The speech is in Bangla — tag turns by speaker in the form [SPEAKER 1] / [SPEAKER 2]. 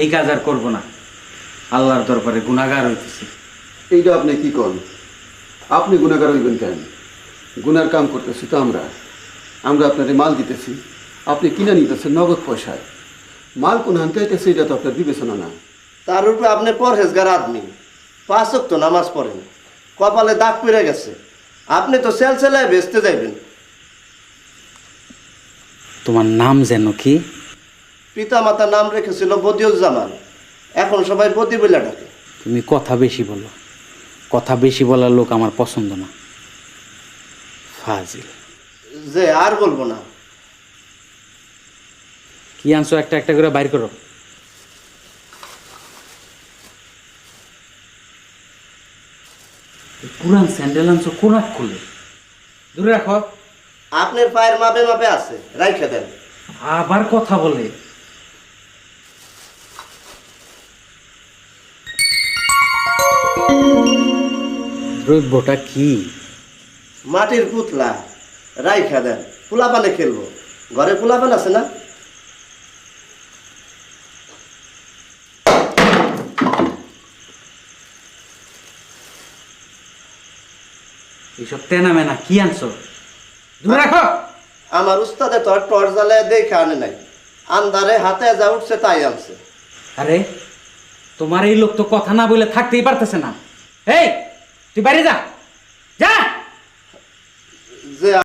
[SPEAKER 1] এই কাজ আর করবো না। আল্লাহর দরবারে গুনাহগার হইতেছি।
[SPEAKER 2] এইটা আপনি কি করেন? আপনি গুণাগার হইবেন কেন? গুনার কাম করতেছি তো আমরা। আমরা আপনাদের মাল দিতেছি, আপনি কিনে নিতেছেন নগদ পয়সায়। মাল কোন আনতে হইতেছে এটা তো আপনার বিবেচনা না।
[SPEAKER 3] তার উপরে আপনি পরহেজগার আদমি, 5 ওয়াক্ত নামাজ পড়েন, কপালে দাগ পড়ে গেছে। আপনি তো সেল সেলায় বেচতে যাইবেন।
[SPEAKER 1] তোমার নাম যেন কি?
[SPEAKER 3] পিতা মাতার নাম রেখেছিল বদিউজ্জামান, এখন সবাই বদি বলে ডাকে।
[SPEAKER 1] তুমি কথা বেশি বলো। কথা বেশি বলার লোক আমার পছন্দ না। ফাজিল।
[SPEAKER 3] যে আর বলবো না।
[SPEAKER 1] কি আনছো একটা একটা করে বাইর করো। পুরান স্যান্ডেল আনছো কোন এক খুলে দূরে রাখো।
[SPEAKER 3] আপনার পায়ের মাপে মাপে আছে, রাইখে দেন।
[SPEAKER 1] আবার কথা বলে। দ্রব্যটা কি?
[SPEAKER 3] মাটির পুতলা, রাইখে দেন। পোলাপানে খেলবো, ঘরে পোলাপান আছে না?
[SPEAKER 1] এইসব তেনা মেনা কি আনছো? দূরে রাখো।
[SPEAKER 3] আমার উস্তাদে তো আর টর্চ জ্বালায় দেখে আনে নাই, আন্দারে হাতে যা উঠছে তাই আনছে।
[SPEAKER 1] আরে তোমার এই লোক তো কথা না বলে থাকতেই পারতেছে না। এই তুই বাইরে যা, যা।